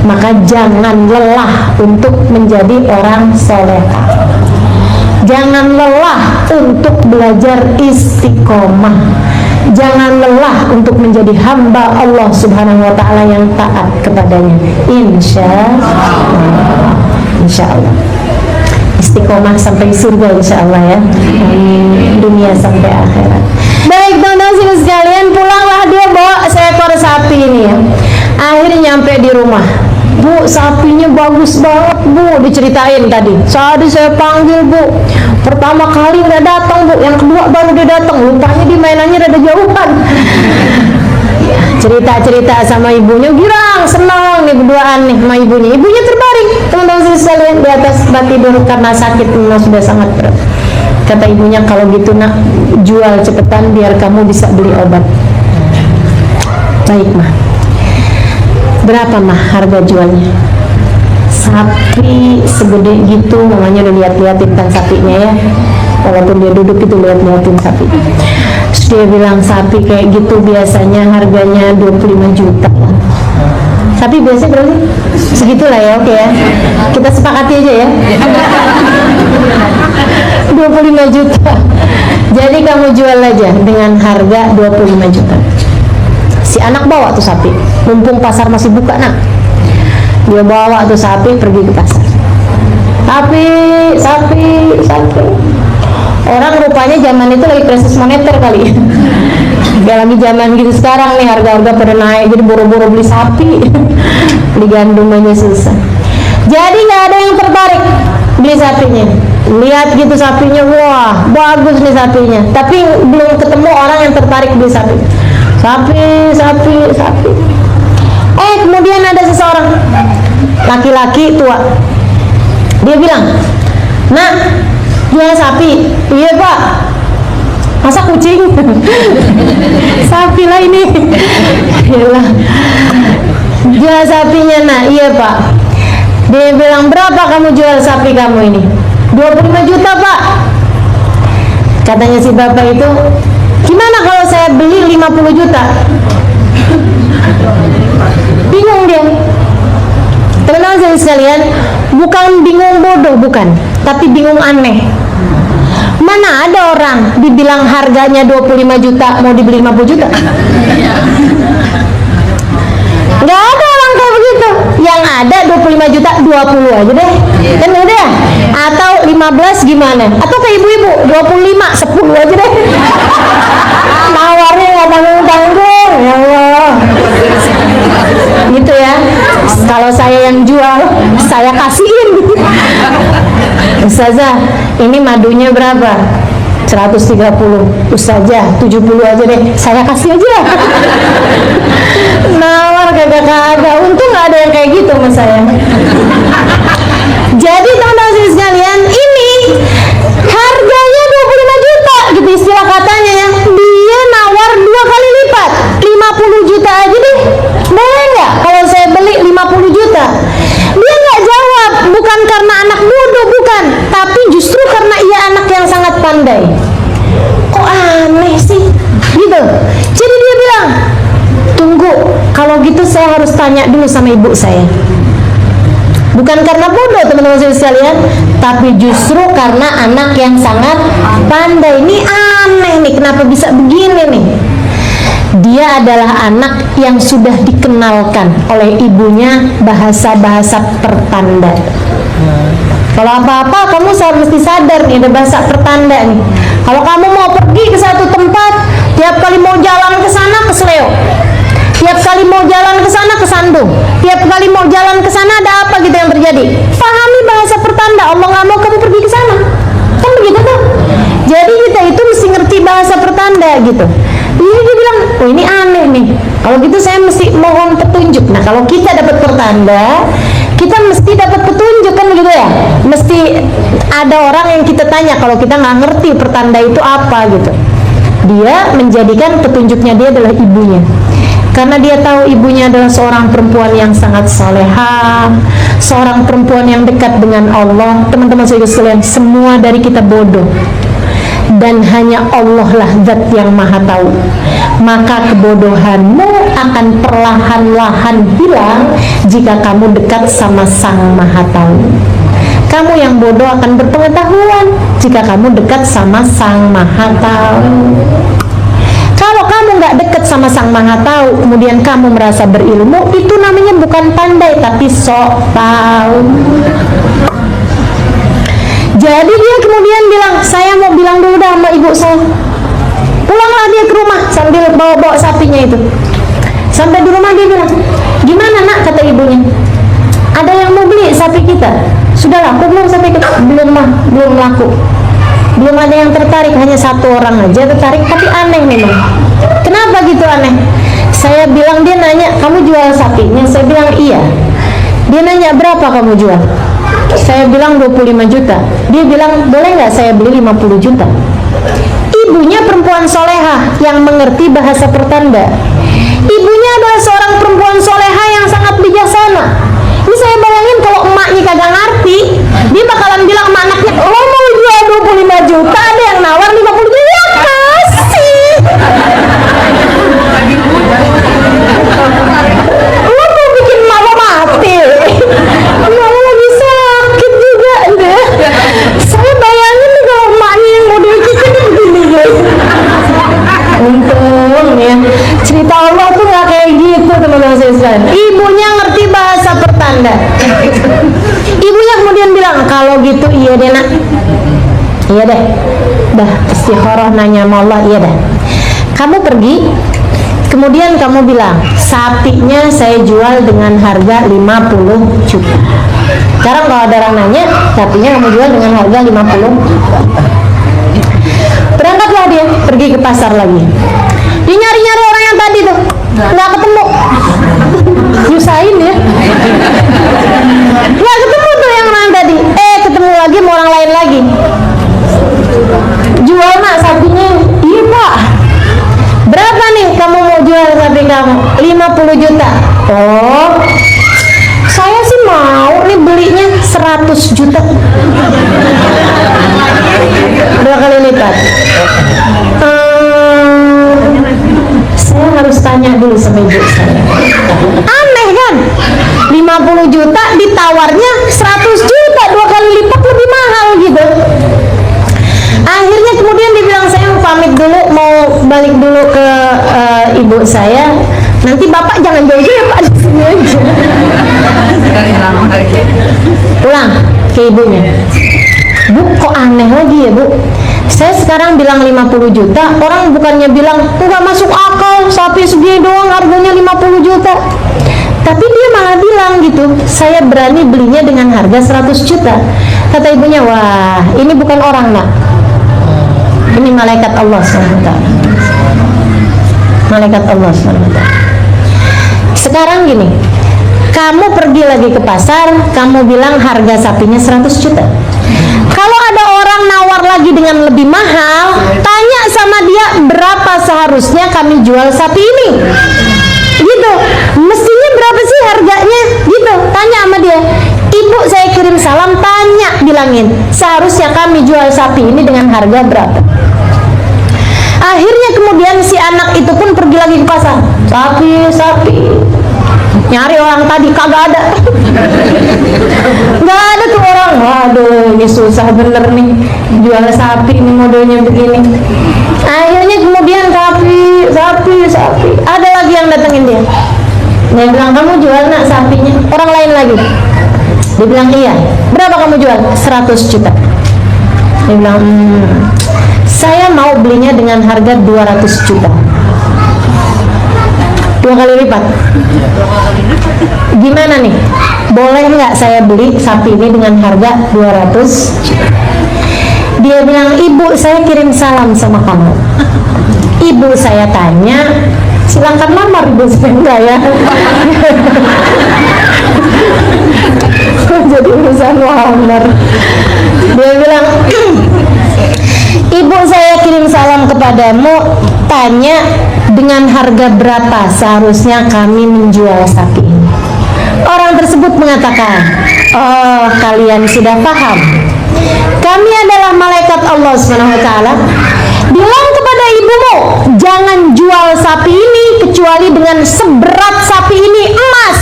Maka jangan lelah untuk menjadi orang solehah. Jangan lelah untuk belajar istiqomah. Jangan lelah untuk menjadi hamba Allah Subhanahu wa taala yang taat kepadanya. Insya Allah. Istiqomah sampai surga insya Allah ya. Dunia sampai akhirat. Baik teman-teman sekalian, pulanglah dia bawa seekor sapi ini ya. Akhirnya nyampe di rumah. Bu, sapinya bagus banget bu, diceritain tadi. Tadi saya panggil bu, pertama kali udah datang bu, yang kedua baru dia datang, rupanya di mainannya rada jauhan. Ya, cerita-cerita sama ibunya, girang, senang nih berduaan nih sama ibunya. Ibunya terbaring, teman-teman sekalian, di atas tempat tidur karena sakit memang sudah sangat berat. Kata ibunya, kalau gitu nak, jual cepetan biar kamu bisa beli obat. Baik mah. Berapa mah harga jualnya? Sapi segede gitu, mamanya udah lihat-liatin kan sapinya ya. Walaupun dia duduk itu lihat-liatin sapi. Terus dia bilang sapi kayak gitu biasanya harganya 25 juta. Sapi biasanya berapa sih? Segitulah ya, oke ya. Kita sepakati aja ya. 25 juta. Jadi kamu jual aja dengan harga 25 juta. Si anak bawa tuh sapi, mumpung pasar masih buka nak. Dia bawa tuh sapi pergi ke pasar. Sapi. Orang rupanya zaman itu lagi krisis moneter kali. Gak lagi zaman gitu sekarang nih, harga-harga pada naik, jadi boro-boro beli sapi. Beli gandum aja susah. Jadi nggak ada yang tertarik. beli sapinya. Lihat gitu sapinya, wah bagus nih sapinya, tapi belum ketemu orang yang tertarik beli sapi. Sapi. Kemudian ada seseorang laki-laki tua, dia bilang, "Nak, jual sapi." "Iya Pak." "Masa kucing?" "Sapi lah ini." Yalah. "Jual sapinya Nak." "Iya Pak." Dia bilang, "Berapa kamu jual sapi kamu ini?" 25 juta Pak. Katanya si bapak itu, "Gimana kalau saya beli 50 juta? Bingung dia. Teman-teman sekalian, bukan bingung bodoh, bukan, tapi bingung aneh. Mana ada orang dibilang harganya 25 juta mau dibeli 50 juta? Nggak ada orang kayak begitu. Yang ada 25 juta 20 aja deh, kan udah. Atau 15 gimana? Atau kayak ibu-ibu 25 10 aja deh. Nawarnya nggak tanggung-tanggung, ya Allah. Gitu ya. Kalau saya yang jual, saya kasihin. "Ustazah, ini madunya berapa?" 130. "Ustazah, 70 aja deh, saya kasih aja." Nawar kagak. Untung gak ada yang kayak gitu sama saya. Jadi teman-teman sekalian, ini harganya 25 juta gitu istilah katanya ya. Dia nawar 2 kali lipat, 50 juta aja deh. Boleh nggak kalau saya beli 50 juta? Dia nggak jawab, bukan karena anak bodoh, bukan, tapi justru karena ia anak yang sangat pandai. Kok aneh sih gitu. Jadi dia bilang, "Tunggu, kalau gitu saya harus tanya dulu sama ibu saya." Bukan karena bodoh teman-teman sekalian, tapi justru karena anak yang sangat pandai. Ini aneh nih, kenapa bisa begini nih? Dia adalah anak yang sudah dikenalkan oleh ibunya bahasa-bahasa pertanda. Kalau apa-apa kamu mesti sadar nih, ada bahasa pertanda nih. Kalau kamu mau pergi ke satu tempat, tiap kali mau jalan ke sana kesleo, tiap kali mau jalan ke sana kesandung, tiap kali mau jalan ke sana ada apa gitu yang terjadi. Pahami bahasa pertanda, Allah nggak mau kamu pergi ke sana, kan begitu tuh. Jadi kita itu mesti ngerti bahasa pertanda gitu. Dia bilang, "Oh ini aneh nih, kalau gitu saya mesti mohon petunjuk." Nah kalau kita dapat pertanda, kita mesti dapat petunjuk, kan begitu ya. Mesti ada orang yang kita tanya kalau kita nggak ngerti pertanda itu apa gitu. Dia menjadikan petunjuknya dia adalah ibunya, karena dia tahu ibunya adalah seorang perempuan yang sangat salehah, seorang perempuan yang dekat dengan Allah. Teman-teman sekalian, semua dari kita bodoh, dan hanya Allah lah zat yang maha tahu. Maka kebodohanmu akan perlahan-lahan hilang jika kamu dekat sama sang maha tahu. Kamu yang bodoh akan berpengetahuan jika kamu dekat sama sang maha tahu. Kalau kamu nggak dekat sama sang maha tahu, kemudian kamu merasa berilmu, itu namanya bukan pandai tapi sok tahu. Jadi dia kemudian bilang, "Saya mau bilang dulu dah sama ibu saya." Pulanglah dia ke rumah sambil bawa-bawa sapinya itu. Sampai di rumah dia bilang, "Gimana Nak?" kata ibunya. "Ada yang mau beli sapi kita?" "Sudah laku belum sapi kita?" "Belum mah, belum laku. Belum ada yang tertarik, hanya 1 orang aja tertarik, tapi aneh memang." "Kenapa gitu aneh?" Saya bilang, dia nanya, "Kamu jual sapinya?" Saya bilang, "Iya." Dia nanya, "Berapa kamu jual?" Saya bilang 25 juta. Dia bilang, "Boleh nggak saya beli 50 juta? Ibunya perempuan solehah yang mengerti bahasa pertanda. Ibunya adalah seorang perempuan solehah yang sangat bijaksana. Ini saya bayangin kalau emaknya kagak ngerti, dia bakalan bilang sama anaknya, "Lo mau jual 25 juta, ada yang nawar 50 juta, ya kasih. Lo mau bikin mama mati. Mama lagi sakit juga deh." Saya bayangin nih kalau emaknya yang model kita nih begini guys. Untung ya, cerita Allah tuh gak kayak gitu teman-teman sekalian. Ibunya ngerti bahasa pertanda. Ibunya kemudian bilang, "Kalau gitu iya deh Nak, iya deh, dah istikharah nanya sama Allah, iya dah. Kamu pergi, kemudian kamu bilang, sapinya saya jual dengan harga 50 juta. Sekarang kalau ada orang nanya, sapinya kamu jual dengan harga 50 juta. Berangkatlah dia pergi ke pasar lagi. Dia nyari-nyari orang yang tadi tuh, nggak ketemu. Nyusahin ya. Nggak ketemu tuh yang orang tadi. Ketemu lagi sama orang lain lagi. Jual nak sapinya? Iya pak. Berapa nih kamu mau jual sapi kamu? 50 juta. Oh, saya sih mau nih belinya 100 juta. 2 kali lipat. Saya harus tanya dulu sama ibu saya. Aneh kan? 50 juta ditawarnya 100 juta, 2 kali lipat lebih mahal gitu. Akhirnya kemudian dibilang, saya mau pamit dulu, mau balik dulu ke ibu saya. Nanti bapak jangan jauh-jauh ya pak, di sini aja. Pulang ke ibunya. Bu, kok aneh lagi ya bu? Saya sekarang bilang 50 juta, orang bukannya bilang nggak masuk akal, sapi segini doang harganya 50 juta. Tapi dia malah bilang gitu, saya berani belinya dengan harga 100 juta. Kata ibunya, wah ini bukan orang nak, ini malaikat Allah SWT. Malaikat Allah SWT. Sekarang gini, kamu pergi lagi ke pasar, kamu bilang harga sapinya 100 juta. Kalau ada orang nawar lagi dengan lebih mahal, tanya sama dia berapa seharusnya kami jual sapi ini. Gitu. Mestinya berapa sih harganya? Gitu. Tanya sama dia. Ibu saya kirim salam, tanya, bilangin seharusnya kami jual sapi ini dengan harga berapa. Akhirnya kemudian si anak itu pun pergi lagi ke pasar. Sapi. Nyari orang tadi, kagak ada. Nggak ada tuh orang. Waduh, ini susah bener nih jual sapi, ini modelnya begini. Akhirnya kemudian sapi. Ada lagi yang datengin dia. Dia bilang, kamu jual nak sapinya? Orang lain lagi. Dia bilang, iya. Berapa kamu jual? 100 juta. Dia bilang, saya mau belinya dengan harga 200 juta. 2 kali lipat. Gimana nih? Boleh nggak saya beli sapi ini dengan harga 200 juta? Dia bilang, ibu saya kirim salam sama kamu. Ibu saya tanya, silakan lamar ibu saya, enggak ya? Jadi urusan lamar. Dia bilang, ibu saya kirim salam kepadamu, tanya dengan harga berapa seharusnya kami menjual sapi ini. Orang tersebut mengatakan, oh kalian sudah paham, kami adalah malaikat Allah SWT. Bilang kepada ibumu, jangan jual sapi ini kecuali dengan seberat sapi ini emas.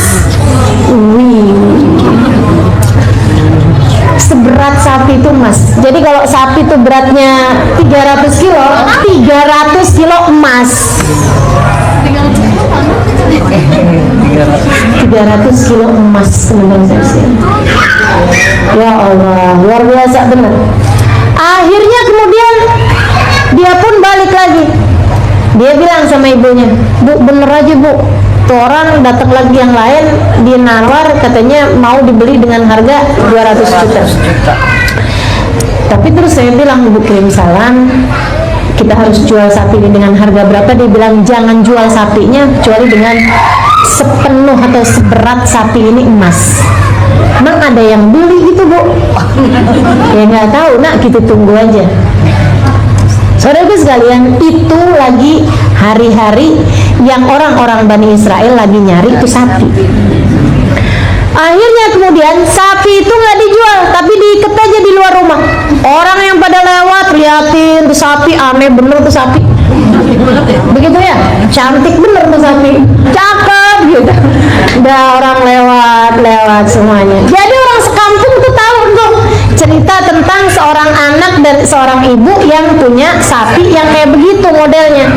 Seberat sapi itu emas. Jadi kalau sapi itu beratnya 300 kilo, 300 kilo emas. 300 kilo emas, teman-teman. Ya Allah, luar biasa benar. Akhirnya kemudian dia pun balik lagi. Dia bilang sama ibunya, bu bener aja bu, tuh orang datang lagi yang lain, dia nawar katanya mau dibeli dengan harga 200 juta. Tapi terus saya bilang, ibu kirim salam, kita harus jual sapi ini dengan harga berapa? Dia bilang jangan jual sapinya kecuali dengan sepenuh atau seberat sapi ini emas. Emang ada yang beli gitu bu? Ya nggak tahu nak, kita tunggu aja. Saudaraku sekalian, itu lagi hari-hari yang orang-orang Bani Israel lagi nyari itu sapi. Akhirnya kemudian sapi itu nggak dijual, tapi diikat aja di luar rumah. Orang yang pada lewat liatin tuh sapi, aneh bener tuh sapi. Begitu ya, cantik bener tuh sapi, cakep gitu. Udah orang lewat semuanya. Jadi orang sekampung tuh tahu tuh cerita tentang seorang anak dan seorang ibu yang punya sapi yang kayak begitu modelnya.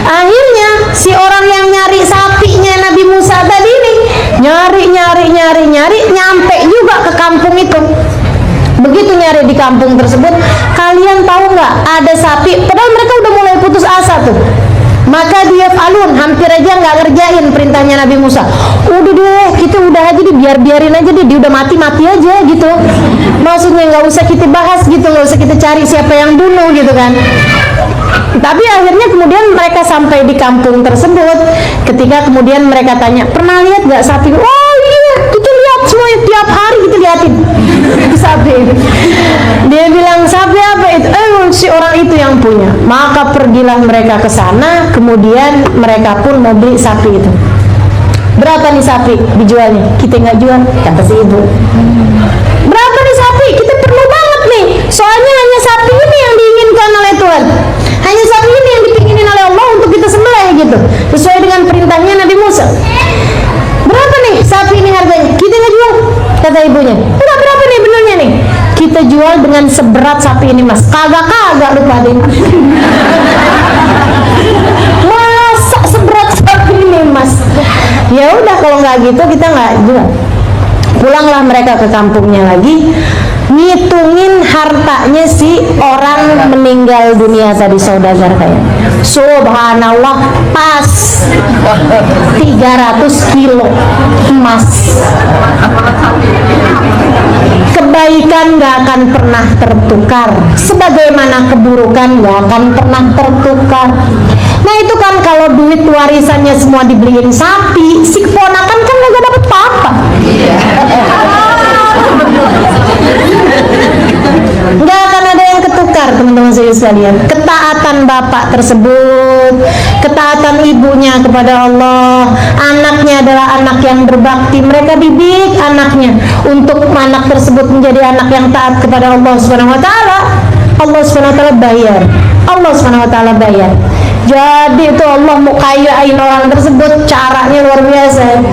Akhirnya si orang yang nyari sapinya Nabi Musa tadi ini nyari nyampe juga ke kampung itu. Begitu nyari di kampung tersebut, kalian tahu nggak ada sapi? Padahal mereka udah mulai putus asa tuh. Maka dia falun, hampir aja nggak ngerjain perintahnya Nabi Musa. Udah deh, kita udah aja deh, biarin aja deh, dia udah mati aja gitu. Maksudnya nggak usah kita bahas gitu, nggak usah kita cari siapa yang bunuh gitu kan. Tapi akhirnya kemudian mereka sampai di kampung tersebut. Ketika kemudian mereka tanya, pernah lihat nggak sapi? Oh iya, kita lihat semua, tiap hari kita liatin sapi. Dia bilang, sapi apa itu? Si orang itu yang punya. Maka pergilah mereka ke sana. Kemudian mereka pun mau beli sapi itu. Berapa nih sapi dijualnya? Kita nggak jual, kata si ibu. Berapa nih sapi? Kita perlu banget nih. Soalnya hanya sapi ini yang diinginkan oleh Tuhan. Hanya sapi ini yang dipinginin oleh Allah untuk kita sembelih gitu, sesuai dengan perintahnya Nabi Musa. Berapa nih sapi ini harganya? Kita nggak jual, kata ibunya. Udah berapa nih benernya nih? Kita jual dengan seberat sapi ini, mas. Kagak lupa deh. Masa seberat sapi ini, mas? Ya udah, kalau nggak gitu kita nggak jual. Pulanglah mereka ke kampungnya lagi, ngitungin hartanya si orang meninggal dunia tadi, saudagar kayak. Subhanallah, pas 300 kilo emas. Kebaikan gak akan pernah tertukar, sebagaimana keburukan gak akan pernah tertukar. Nah itu kan kalau duit warisannya semua dibeliin sapi, si keponakan kan gak dapat apa-apa. Nggak akan ada yang ketukar, teman-teman sekalian. Ketaatan bapak tersebut, ketaatan ibunya kepada Allah, anaknya adalah anak yang berbakti. Mereka didik anaknya untuk anak tersebut menjadi anak yang taat kepada Allah Subhanahu wa taala. Allah Subhanahu wa taala bayar. Allah Subhanahu wa taala bayar. Jadi itu Allah mau kayain orang tersebut, caranya luar biasa.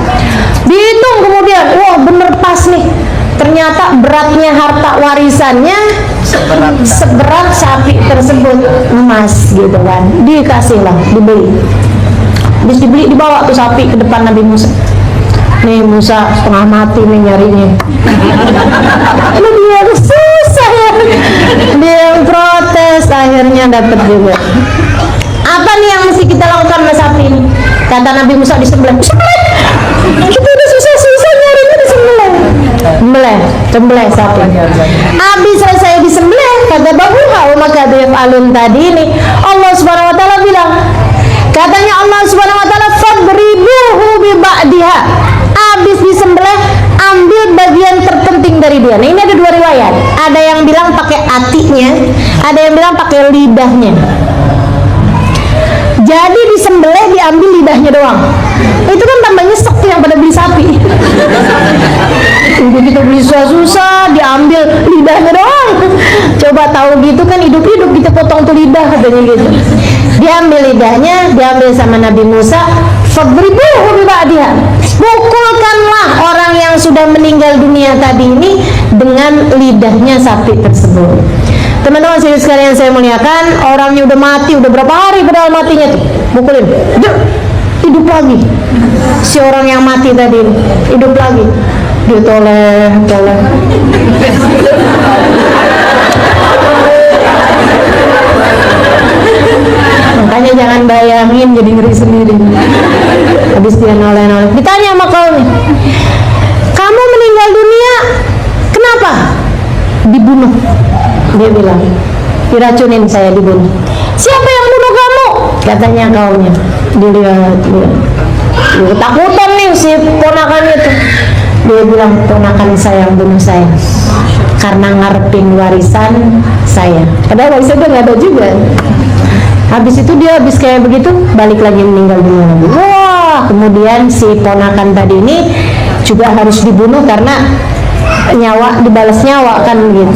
Dihitung kemudian, wah bener pas nih. Ternyata beratnya harta warisannya seberat sapi tersebut, emas gitu kan. Dikasihlah, dibeli. Habis dibeli, dibawa tuh sapi ke depan Nabi Musa. Nih Musa setengah mati nih nyarinya. Lu dia susah ya. Dia yang protes, akhirnya dapat juga. Apa nih yang mesti kita lakukan sama sapi ini? Kata Nabi Musa, disembelih. Kita udah susah-susah nyarinya, disembelih. Sembelih sapi. Habis selesai disembelih, kata bahuha, maka dia alun tadi ini Allah Subhanahu wa taala bilang, katanya Allah Subhanahu wa taala, fadribuhu bi ba'diha. Habis disembelih, ambil bagian terpenting dari dia. Nah, ini ada dua riwayat. Ada yang bilang pakai hatinya, ada yang bilang pakai lidahnya. Jadi disembelih, diambil lidahnya doang. Itu kan tambah nyesek tuh yang pada beli sapi. Udah kita beli susah-susah, diambil lidahnya doang. Coba tahu gitu kan, hidup-hidup kita potong tuh lidah, katanya gitu. Diambil lidahnya, diambil sama Nabi Musa. Fadribuhu bi ba'diha. Pukulkanlah orang yang sudah meninggal dunia tadi ini dengan lidahnya sapi tersebut. Teman-teman sekalian saya muliakan, orangnya udah mati, udah berapa hari padahal matinya tuh, pukulin, hidup lagi. Si orang yang mati tadi hidup lagi, dia toleh. Makanya jangan bayangin, jadi ngeri sendiri. Habis dia noleh. Ditanya sama kaumnya, kamu meninggal dunia kenapa? Dibunuh. Dia bilang, diracunin saya, dibunuh. Siapa yang bunuh kamu? Katanya kaumnya. Dilihat. Dia ketakutan nih si ponakannya tuh. Dia bilang, ponakan saya yang bunuh saya karena ngarepin warisan saya. Padahal warisan itu nggak ada juga. Habis itu dia habis kayak begitu, balik lagi meninggal dunia lagi. Wah, kemudian si ponakan tadi ini juga harus dibunuh karena nyawa dibalas nyawa kan gitu.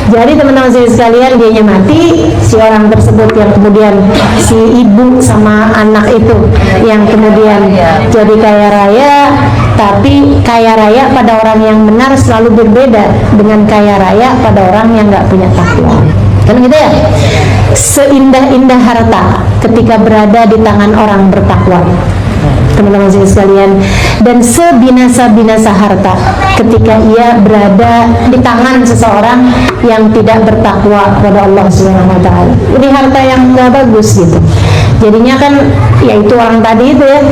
Jadi teman-teman sekalian, dianya mati, si orang tersebut yang kemudian si ibu sama anak itu yang kemudian jadi kaya raya. Tapi kaya raya pada orang yang benar selalu berbeda dengan kaya raya pada orang yang nggak punya takwa. Kan gitu ya. Seindah-indah harta ketika berada di tangan orang bertakwa, teman-teman sekalian, dan sebinasa-binasa harta ketika ia berada di tangan seseorang yang tidak bertakwa kepada Allah Subhanahu wa taala. Ini harta yang nggak bagus gitu. Jadinya kan ya itu orang tadi itu ya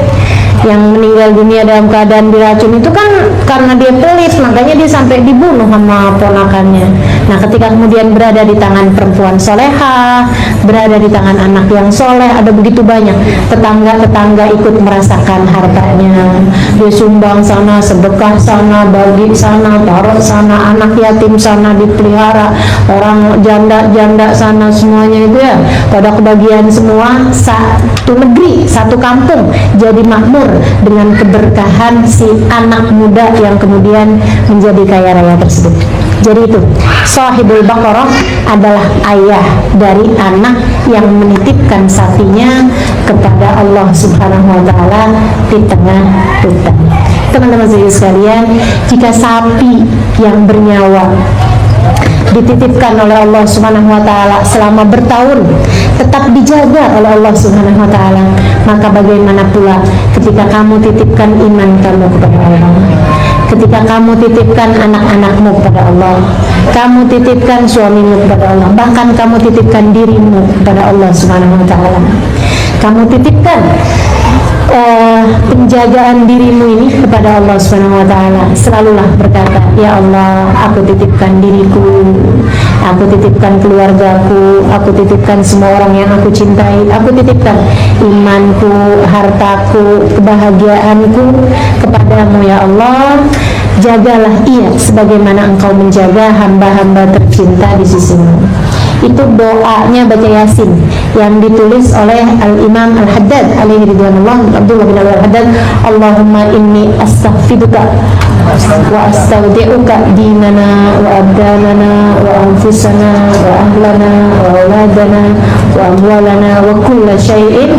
yang meninggal dunia dalam keadaan diracun itu kan karena dia pelit, makanya dia sampai dibunuh sama ponakannya. Nah, ketika kemudian berada di tangan perempuan soleha, berada di tangan anak yang soleh, ada begitu banyak tetangga-tetangga ikut merasakan hartanya. Dia sumbang sana, sedekah sana, bagi sana, taruh sana, anak yatim sana dipelihara, orang janda-janda sana, semuanya itu ya pada kebagian semua. Satu negeri, satu kampung jadi makmur dengan keberkahan si anak muda yang kemudian menjadi kaya raya tersebut. Jadi itu Shahibul Baqarah adalah ayah dari anak yang menitipkan sapinya kepada Allah Subhanahu wa taala di tengah hutan. Teman-teman sekalian, jika sapi yang bernyawa dititipkan oleh Allah Subhanahu wa taala selama bertahun tetap dijaga oleh Allah Subhanahu wa taala, maka bagaimana pula ketika kamu titipkan iman kamu kepada Allah, ketika kamu titipkan anak-anakmu kepada Allah, kamu titipkan suamimu kepada Allah, bahkan kamu titipkan dirimu kepada Allah Subhanahu wa taala. Kamu titipkan penjagaan dirimu ini kepada Allah Subhanahu wa taala. Selalulah berkata, ya Allah, aku titipkan diriku, aku titipkan keluargaku, aku titipkan semua orang yang aku cintai, aku titipkan imanku, hartaku, kebahagiaanku kepadamu ya Allah. Jagalah ia sebagaimana engkau menjaga hamba-hamba tercinta di sisimu. Itu doanya baca Yasin yang ditulis oleh Al-Imam Al-Haddad alaihi ridwanullah, Abdullah bin Al-Haddad. Allahumma inni astaghfiruka wa astaudi'uka dinana wa abdanana wa anfusana wa ahlana wa auladana wa amwalana wa kulla syai'in